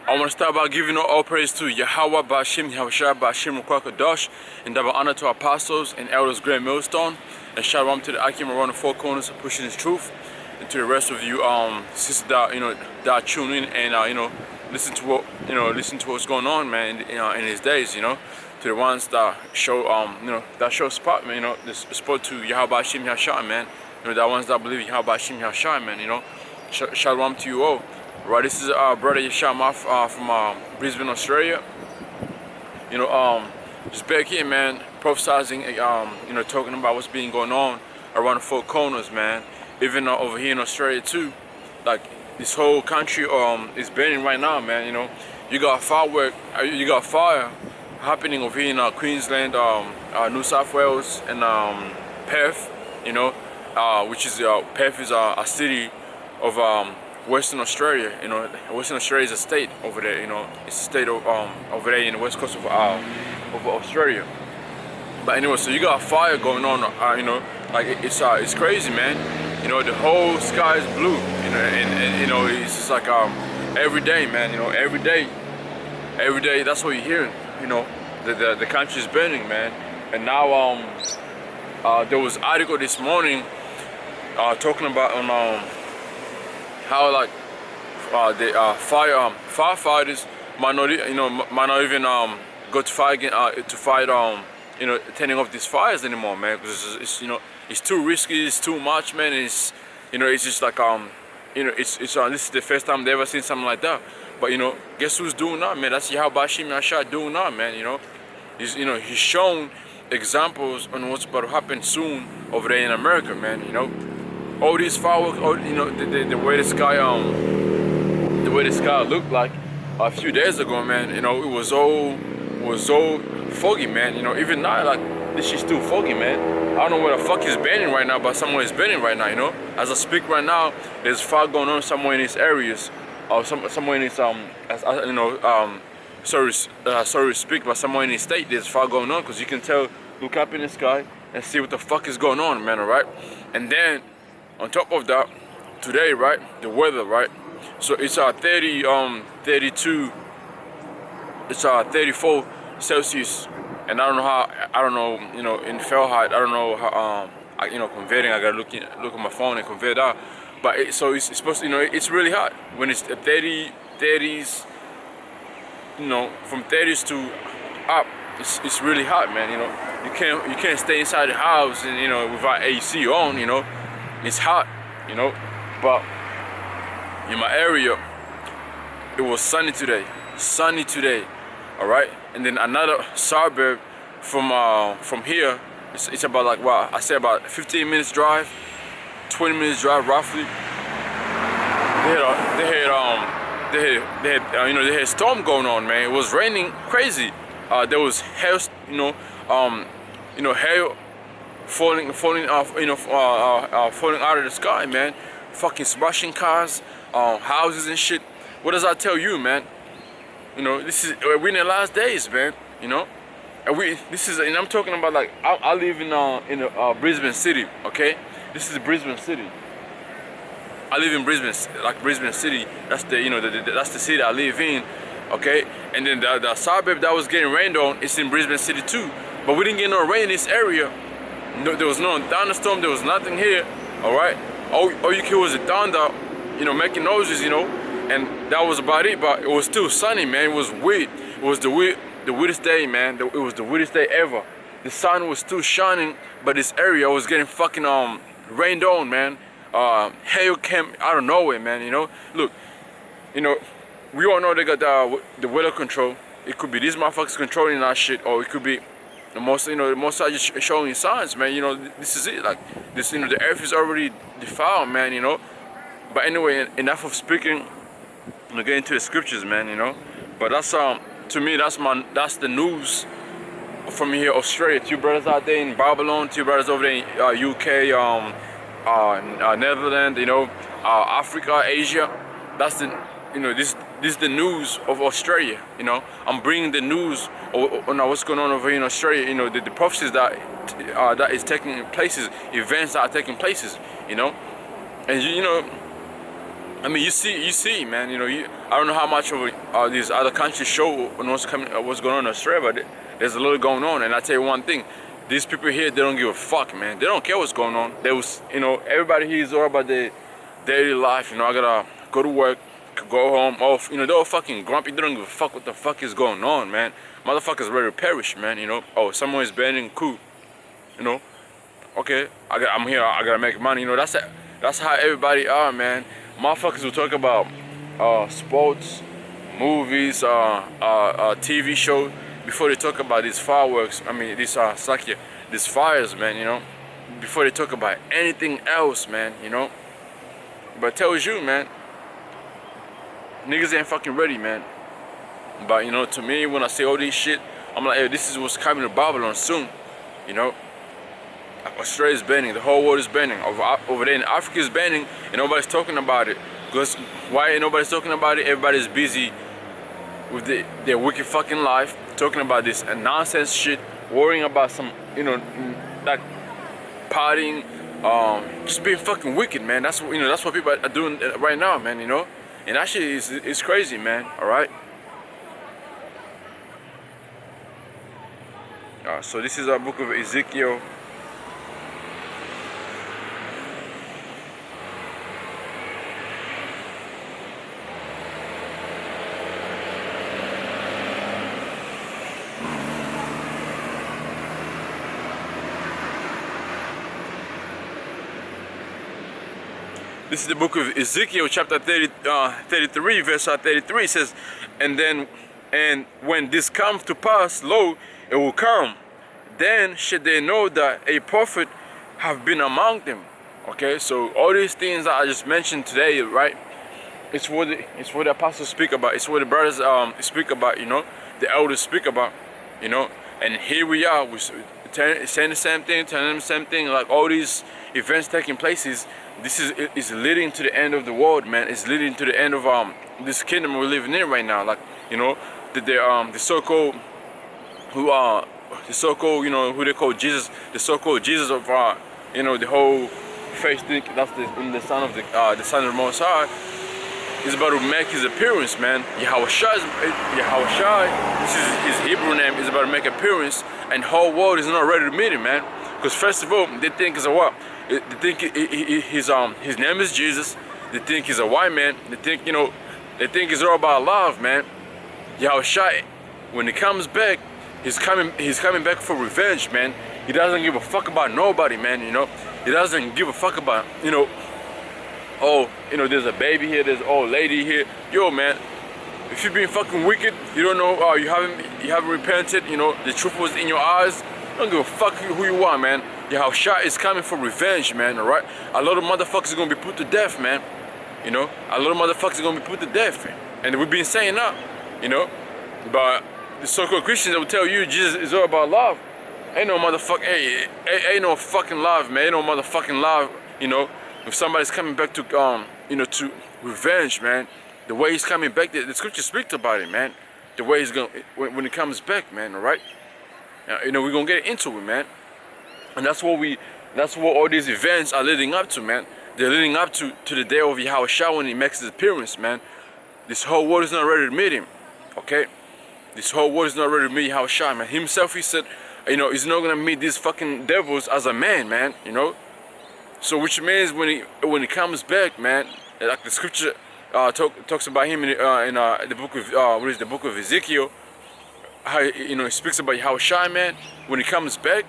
I want to start by giving all praise to Yahweh Bashim, Yahushua Bashim Kadosh, and double honor to our apostles and elders, Great Millstone, and shalom to the Akim around the four corners pushing His truth, and to the rest of you sisters that tune in and listen to what's going on, man, in these days, to the ones that show that show spot, man, this spot to Yahweh Bashim Yahushua, man, the ones that believe Yahweh Bashim Yahushua, man, shalom to you all. Right, this is our brother Yeshua from Brisbane, Australia. Just back here, man, prophesizing, talking about what's been going on around the four corners, man. Even over here in Australia too, like this whole country is burning right now, man. You got firework, you got fire happening over here in Queensland, New South Wales, and Perth. Which is Perth is a city of Western Australia. Western Australia is a state over there. It's a state of over there in the west coast of Australia. But anyway, so you got fire going on. Like it's crazy, man. The whole sky is blue. And it's just like every day, man. Every day. That's what you're hearing. The country is burning, man. And now there was an article this morning talking about how like the firefighters might not even go to fight again, turning off these fires anymore, man, because it's too risky, it's too much, man. It's it's just like this is the first time they ever seen something like that. But guess who's doing that, man? That's Yahweh Bashim Yahushua doing that, man. He's shown examples on what's about to happen soon over there in America, man. All these fireworks, the way the sky looked like a few days ago, man. It was so foggy, man. Even now, like this shit's still foggy, man. I don't know where the fuck is burning right now, but somewhere is burning right now. As I speak right now, there's fire going on somewhere in these areas, or somewhere in this sorry to speak, but somewhere in this state there's fire going on, because you can tell. Look up in the sky and see what the fuck is going on, man. Alright, and then on top of that, today, right, the weather, right, so it's 32, it's 34 Celsius, and I don't know, in Fahrenheit, I don't know how, converting, I gotta look at my phone and convert that, but it's supposed to, it's really hot when it's 30s, from 30s to up, it's really hot, man. You can't stay inside the house and without AC on, it's hot, but in my area it was sunny today, all right. And then another suburb from here, it's about like what I say, about 15 minutes drive, 20 minutes drive roughly. They had storm going on, man. It was raining crazy. There was hail, hail falling off, falling out of the sky, man. Fucking smashing cars, houses and shit. What does that tell you, man? We're in the last days, man. And I'm talking about, like, I live in Brisbane City, okay? This is Brisbane City. I live in Brisbane City. That's that's the city I live in, okay? And then the suburb that was getting rained on is in Brisbane City too. But we didn't get no rain in this area. No, there was no thunderstorm. There was nothing here. All right. All you hear was the thunder, making noises, and that was about it. But it was still sunny, man. It was weird. It was the weirdest day, man. It was the weirdest day ever. The sun was still shining, but this area was getting fucking rained on, man. Hail came out of nowhere, man. Look, we all know they got the weather control. It could be these motherfuckers controlling that shit, or it could be the most are just showing signs, man. This is it. Like this, the earth is already defiled, man. But anyway, enough of speaking. Get into the scriptures, man. But that's to me, that's the news from here, Australia. Two brothers out there in Babylon, two brothers over there in UK, Netherlands, Africa, Asia. That's the this is the news of Australia. I'm bringing the news on what's going on over here in Australia. The prophecies that is taking places, events that are taking places. And I mean, you see, man. I don't know how much of these other countries show what's what's going on in Australia, but there's a little going on. And I tell you one thing, these people here, they don't give a fuck, man. They don't care what's going on. They was, you know, everybody here is all about their daily life. You know, I gotta go to work, go home. Oh, you know, they're all fucking grumpy. They don't give a fuck what the fuck is going on, man. Motherfuckers ready to perish, man. You know, oh, someone is banning, cool. You know, okay, I'm here. I gotta make money. You know, that's how everybody are, man. Motherfuckers will talk about sports, movies, TV show before they talk about these fireworks. I mean, these fires, man. You know, before they talk about anything else, man. You know, but it tells you, man, niggas ain't fucking ready, man. But you know, to me, when I say all this shit, I'm like, hey, this is what's coming to Babylon soon. You know, Australia's banning, the whole world is banning. Over there in Africa is banning, and nobody's talking about it. Because why ain't nobody's talking about it? Everybody's busy with their wicked fucking life, talking about this and nonsense shit, worrying about some, you know, like partying, just being fucking wicked, man. That's what, you know, that's what people are doing right now, man. You know, and actually, it's crazy, man. All right. So this is our book of Ezekiel. This is the book of Ezekiel, chapter 33, verse 33. It says, and when this comes to pass, lo, it will come. Then should they know that a prophet have been among them. Okay, so all these things that I just mentioned today, right? It's what the apostles speak about. It's what the brothers speak about. You know, the elders speak about. You know, and here we are. We're saying the same thing, telling them the same thing. Like all these events taking places. This is leading to the end of the world, man. It's leading to the end of this kingdom we're living in right now. Like, you know, the so-called you know, who they call Jesus, the so-called Jesus of you know, the whole faith thing. That's the son of the Most High is about to make his appearance, man. Yahushua, this is his Hebrew name, is about to make appearance, and the whole world is not ready to meet him, man. Because first of all, they think it's a what? They think his name is Jesus. They think he's a white man. They think, you know, they think it's all about love, man. Yahushua, when he comes back, he's coming back for revenge, man. He doesn't give a fuck about nobody, man. You know, he doesn't give a fuck about, you know, oh, you know, there's a baby here, there's an old lady here. Yo, man, if you've been fucking wicked, you don't know, you haven't repented. You know, the truth was in your eyes. Don't give a fuck who you are, man. Yahushua is coming for revenge, man, alright? A lot of motherfuckers are gonna be put to death, man. You know? A lot of motherfuckers are gonna be put to death. And we've been saying that, you know? But the so-called Christians that will tell you Jesus is all about love. Ain't no motherfucking, ain't no fucking love, man. Ain't no motherfucking love, you know? If somebody's coming back to, you know, to revenge, man. The way he's coming back, the scripture speaks about it, man. The way he's gonna, when he comes back, man, alright? You know, we're gonna get into it, man. And that's what all these events are leading up to, man. They're leading up to the day of Yahushua when he makes his appearance, man. This whole world is not ready to meet him, okay? This whole world is not ready to meet Yahushua, man. Himself, he said, you know, he's not gonna meet these fucking devils as a man, man, you know? So which means when he comes back, man, like the scripture talks about him in the book of, what is the book of Ezekiel, how, you know, he speaks about Yahushua, man. When he comes back,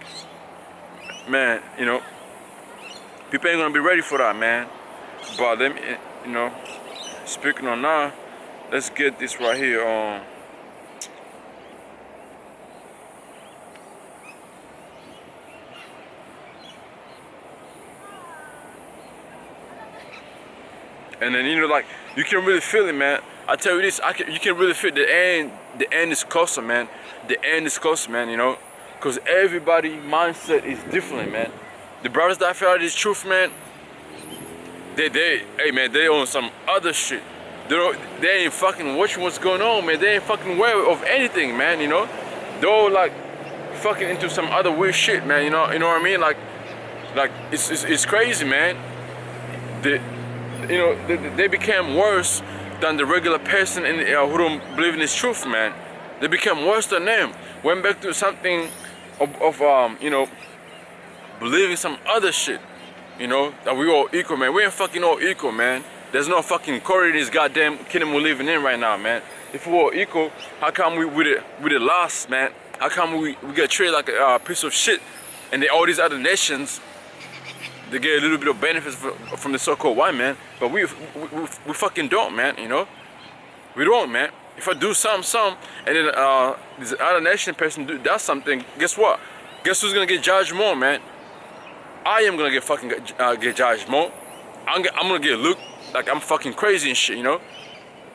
man, you know, people ain't gonna be ready for that, man. But let me, you know, speaking on that, let's get this right here. And then, you know, like, you can really feel it, man. I tell you this, you can really feel the end is closer, man. The end is closer, man, you know. Because everybody's mindset is different, man. The brothers that feel this truth, man, hey, man, they on some other shit. They ain't fucking watching what's going on, man. They ain't fucking aware of anything, man, you know. They're all, like, fucking into some other weird shit, man, you know what I mean? Like it's crazy, man. You know, they became worse than the regular person who don't believe in this truth, man. They become worse than them. Went back to something of you know, believing some other shit. You know, that we all equal, man. We ain't fucking all equal, man. There's no fucking Corey in this goddamn kingdom we're living in right now, man. If we're all equal, how come we the lost, man? How come we get treated like a piece of shit, and then all these other nations, they get a little bit of benefits from the so-called white man, but we fucking don't, man. You know, we don't, man. If I do some, and then this other nation person does something, guess what? Guess who's gonna get judged more, man? I am gonna get fucking get judged more. I'm gonna get looked like I'm fucking crazy and shit, you know.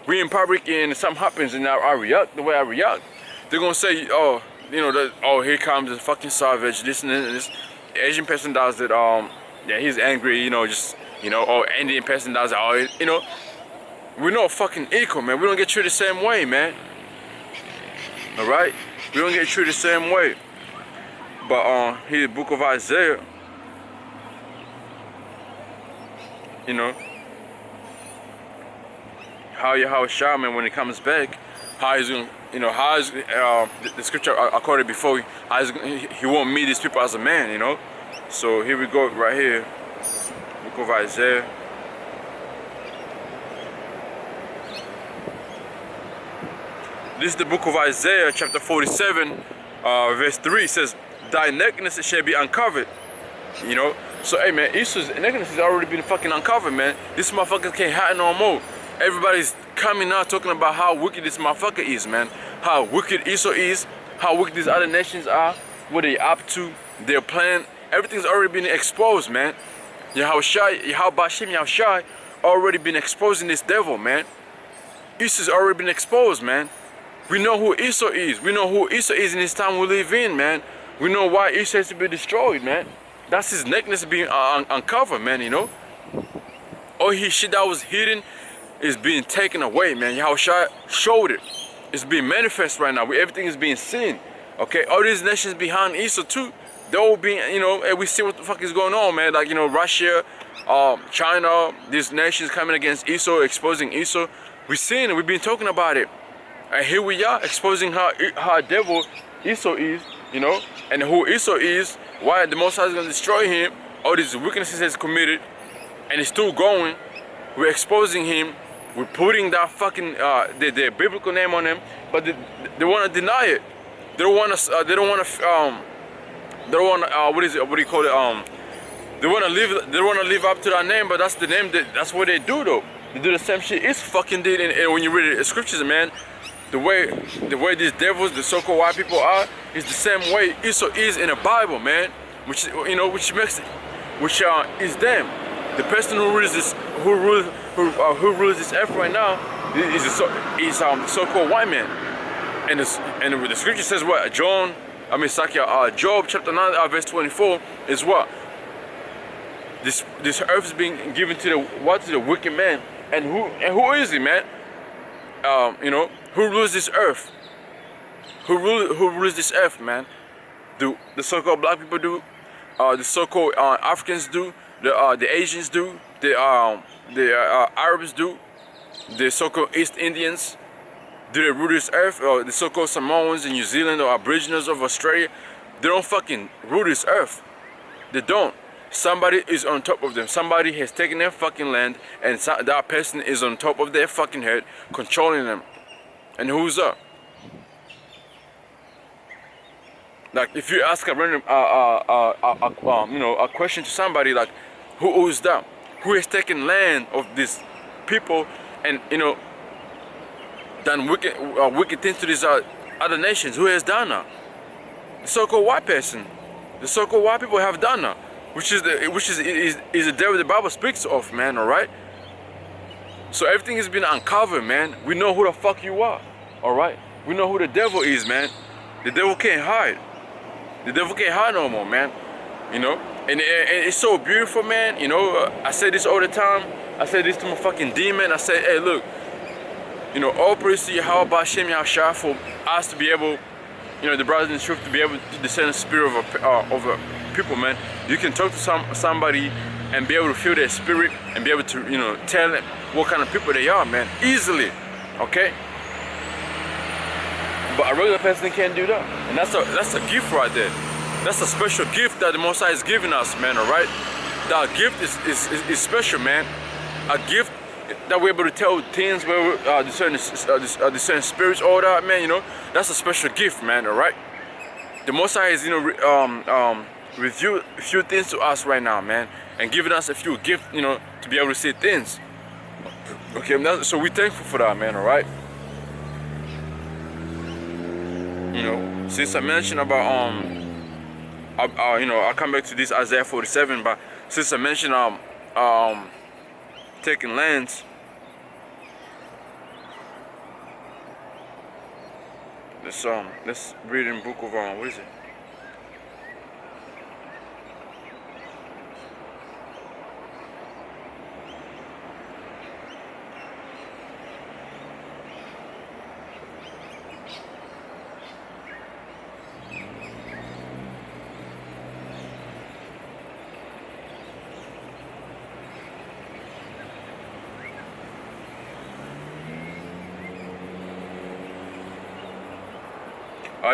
We in public and something happens and I react the way I react. They're gonna say, oh, you know, oh, here comes the fucking savage, this and this. The Asian person does it, yeah, he's angry, you know, just, you know, or Indian person does it, oh, you know. We're not fucking equal, man. We don't get treated the same way, man. Alright? We don't get treated the same way. But here, the book of Isaiah, you know, how Yahushua, man, when he comes back, how he's gonna, you know, how is the scripture I quoted before, he won't meet these people as a man, you know. So here we go, right here, book of Isaiah. This is the book of Isaiah, chapter 47, verse 3. It says, "Thy nakedness shall be uncovered." You know. So hey, man, Esau's nakedness has already been fucking uncovered, man. This motherfucker can't hide no more. Everybody's coming out talking about how wicked this motherfucker is, man. How wicked Esau is, how wicked these other nations are, what they up to, their plan. Everything's already been exposed, man. Yahushua already been exposing this devil, man. Esau's already been exposed, man. We know who Esau is. We know who Esau is in this time we live in, man. We know why Esau has to be destroyed, man. That's his nakedness being uncovered, man, you know. All his shit that was hidden is being taken away, man. Yahushua showed it. It's being manifest right now. Everything is being seen. Okay, all these nations behind Esau too, they're all being, you know, and we see what the fuck is going on, man. Like, you know, Russia, China, these nations coming against Esau, exposing Esau. We've seen it. We've been talking about it. And here we are exposing how devil Esau is, you know, and who Esau is, why the Most High is going to destroy him, all these weaknesses he's committed, and he's still going. We're exposing him. We're putting that fucking their biblical name on him, but they want to deny it. They don't want to. They don't want to. They don't want to. What is it? What do you call it? They want to live. They want to live up to that name, but that's the name. That's what they do, though. They do the same shit It's fucking did. And when you read the scriptures, man, the way these devils, the so-called white people are, is the same way Esau is in the Bible, man. Which, you know, which makes it, which is them. The person who rules this, who rules this earth right now, is the so-called white man. And the scripture says what? Job chapter 9, verse 24 is what? This earth is being given to the wicked man. And who is he, man? You know, who rules this earth? Who rules this earth, man? Do the so-called black people do? The so-called Africans do? The Asians do? The Arabs do? The so-called East Indians? Do they rule this earth? Or the so-called Samoans in New Zealand or Aboriginals of Australia? They don't fucking rule this earth. They don't. Somebody is on top of them. Somebody has taken their fucking land, and that person is on top of their fucking head, controlling them. And who's up? Like, if you ask a random, you know, a question to somebody like, who is that? Who has taken land of these people, and, you know, done wicked things to these other nations? Who has done that? The so-called white person. The so-called white people have done that. Which is the devil the Bible speaks of, man, alright? So everything has been uncovered, man. We know who the fuck you are, alright? We know who the devil is, man. The devil can't hide. The devil can't hide no more, man. You know? And it's so beautiful, man. You know, I say this all the time. I say this to my fucking demon. I say, hey, look, you know, all praise to Yahweh B'Shem Yahushua for us to be able, you know, the brothers in the truth, to be able to descend the spirit of a people, man. You can talk to somebody and be able to feel their spirit and be able to, you know, tell them, what kind of people they are, man, easily, okay? But a regular person can't do that, and that's a gift right there. That's a special gift that the Most High is giving us, man. All right, that gift is special, man. A gift that we're able to tell things where discerning spirits, all that, man. You know, that's a special gift, man. All right, the Most High is, you know, revealed a few things to us right now, man, and giving us a few gifts, you know, to be able to see things. Okay, so we're thankful for that, man. All right. You know, since I mentioned about you know, I'll come back to this Isaiah 47, but since I mentioned taking lands, let's read in book of what is it?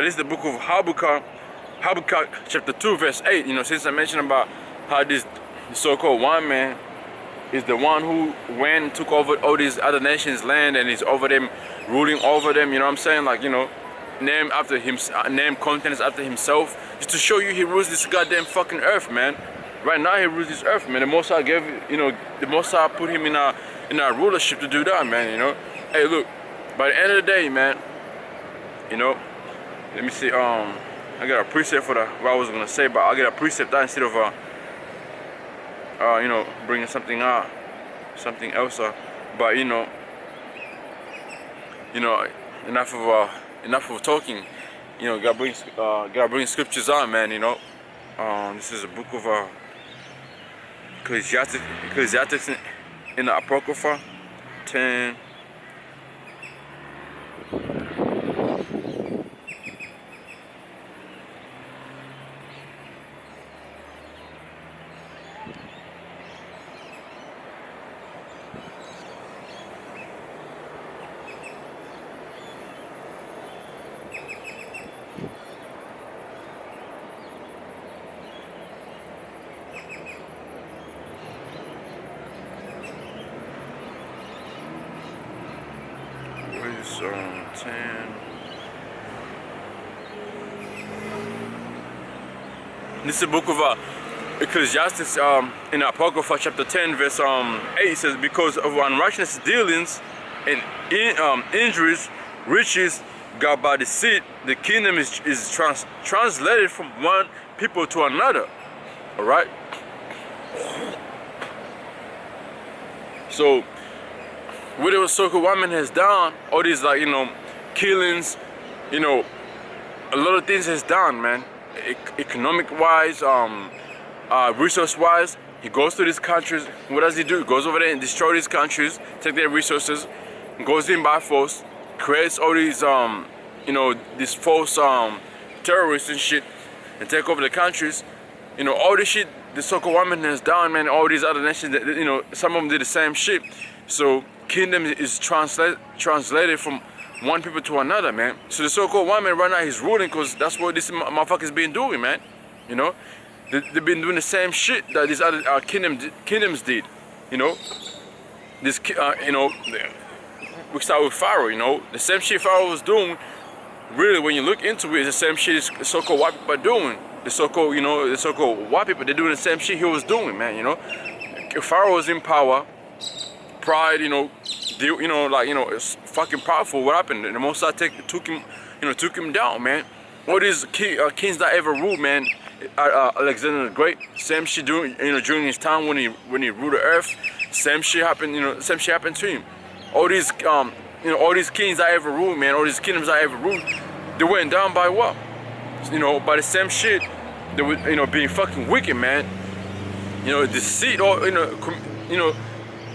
This is the book of Habakkuk chapter 2 verse 8. You know, since I mentioned about how this so-called one man is the one who went and took over all these other nations' land and is over them, ruling over them, you know what I'm saying? Like, you know, name contents after himself, just to show you he rules this goddamn fucking earth, man. Right now he rules this earth, man. The Most High gave, you know, the Most High put him in our rulership to do that, man, you know. Hey, look, by the end of the day, man, you know, let me see, I got a precept for what I was gonna say, but I'll get a precept that instead of you know, bringing something else up. But you know, enough of talking. You know, gotta bring scriptures on, man. You know, this is a book of Ecclesiastes in the Apocrypha 10. So 10. This is the book of Ecclesiastes in Apocrypha chapter 10 verse 8. It says, because of unrighteous dealings and injuries, riches got by deceit, the kingdom is translated from one people to another. All right. So what the so-called woman has done, all these, like, you know, killings, you know, a lot of things has done, man. Economic-wise, resource-wise, he goes to these countries. What does he do? He goes over there and destroy these countries, take their resources, goes in by force, creates all these, you know, these false terrorists and shit, and take over the countries. You know, all this shit the so-called woman has done, man. All these other nations, that, you know, some of them did the same shit. So kingdom is translated from one people to another, man. So the so-called woman right now is ruling because that's what this motherfucker's been doing, man. You know, they've been doing the same shit that these other kingdoms did. You know, this you know, we start with Pharaoh. You know, the same shit Pharaoh was doing. Really, when you look into it, it's the same shit so-called white people are doing. The so-called, you know, the so-called white people, they're doing the same shit he was doing, man. You know, Pharaoh was in power. Pride, you know, like, you know, it's fucking powerful. What happened? The Most High took him down, man. All these kings that ever ruled, man, Alexander the Great, same shit doing, you know, during his time when he ruled the earth, same shit happened, you know, same shit happened to him. All these, you know, all these kings that ever ruled, man, all these kingdoms that ever ruled, they went down by what? You know, by the same shit. They were, you know, being fucking wicked, man. You know, deceit, or you know.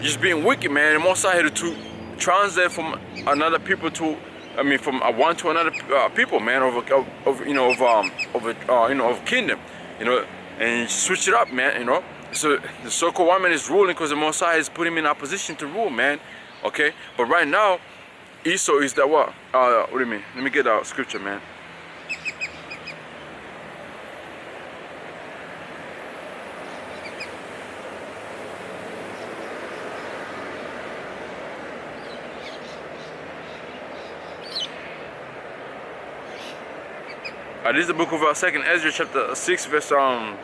Just being wicked, man. The Most High had to translate from another people to, I mean, from one to another people, man, of kingdom, you know, and switch it up, man, you know. So the so-called white man is ruling because the Messiah is putting him in a position to rule, man. Okay, but right now, Esau is that what? What do you mean? Let me get out scripture, man. This is the book of 2nd Ezra, chapter 6, verse 9.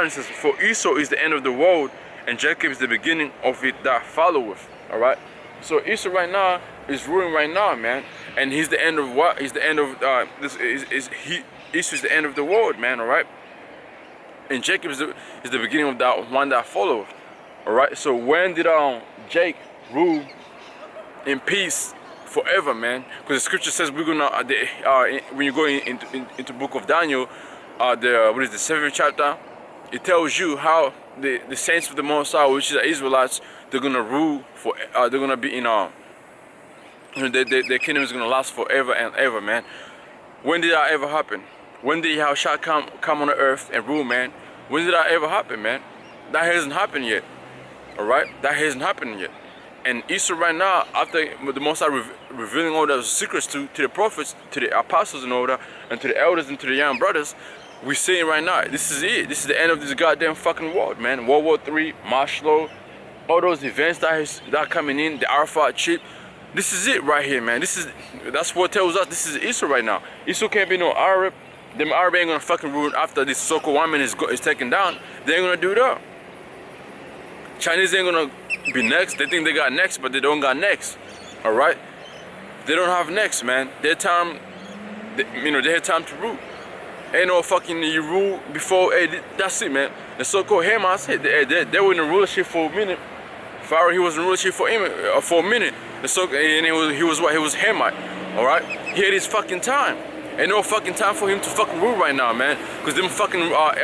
It says, "For Esau is the end of the world, and Jacob is the beginning of it that followeth." All right. So Esau right now is ruling right now, man, and he's the end of what? He's the end of Esau is the end of the world, man. All right. And Jacob is the beginning of that one that followeth. All right. So when did Jake rule in peace? Forever, man, because the scripture says we're gonna when you go into book of Daniel, what is the 7th chapter, it tells you how the saints of the Most High, which is the Israelites, they're gonna rule for they're gonna be in their kingdom is gonna last forever and ever, man. When did that ever happen? When did Yahushua come on the earth and rule, man? When did that ever happen, man? That hasn't happened yet. All right, that hasn't happened yet. And Esau right now, after the Most High revealing all those secrets to the prophets, to the apostles and all that, and to the elders and to the young brothers, we're seeing right now, this is it. This is the end of this goddamn fucking world, man. World War III, martial law, all those events that are coming in, the Arafat chip. This is it right here, man. That's what tells us this is Esau right now. Esau can't be no Arab. Them Arab ain't gonna fucking rule after this so-called woman is taken down. They ain't gonna do that. Chinese ain't gonna be next. They think they got next, but they don't got next. All right, they don't have next, man. Their time, they had time to rule. Ain't no fucking you rule before. Hey, that's it, man. The so-called Hamas, they were in the rulership for a minute. Pharaoh, he was in rulership for a minute. And he was Hamite. All right, he had his fucking time. Ain't no fucking time for him to fucking rule right now, man. Cause them fucking high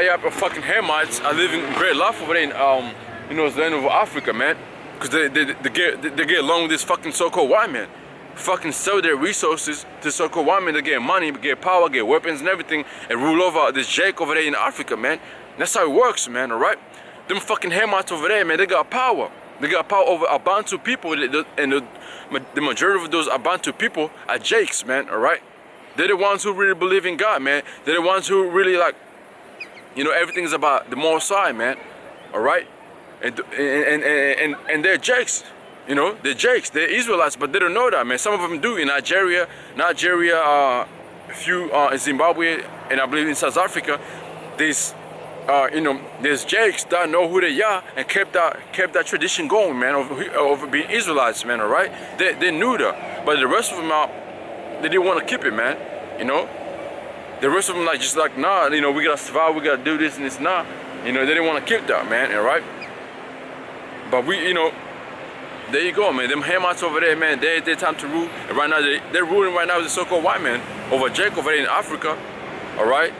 up fucking Hamites are living great life over there in the land of Africa, man. Cause they get along with this fucking so-called white man. Fucking sell their resources to so-called white men to get money, get power, get weapons and everything, and rule over this Jake over there in Africa, man. That's how it works, man. All right. Them fucking Hamites over there, man. They got power. They got power over Abantu people, and the majority of those Abantu people are Jakes, man. All right. They're the ones who really believe in God, man. They're the ones who really like. Everything's about the Most High, man. All right, and they're Jakes. They're Jakes. They're Israelites, but they don't know that, man. Some of them do in Nigeria, a few in Zimbabwe, and I believe in South Africa. There's Jakes that know who they are and kept that tradition going, man, of being Israelites, man. All right, they knew that, but the rest of them they didn't want to keep it, man. The rest of them nah, we gotta survive, we gotta do this and this, nah. They didn't want to keep that, man, all right? But there you go, man. Them Hamites over there, man, they time to rule. And right now, they're ruling right now with the so-called white man over Jake over there in Africa, all right?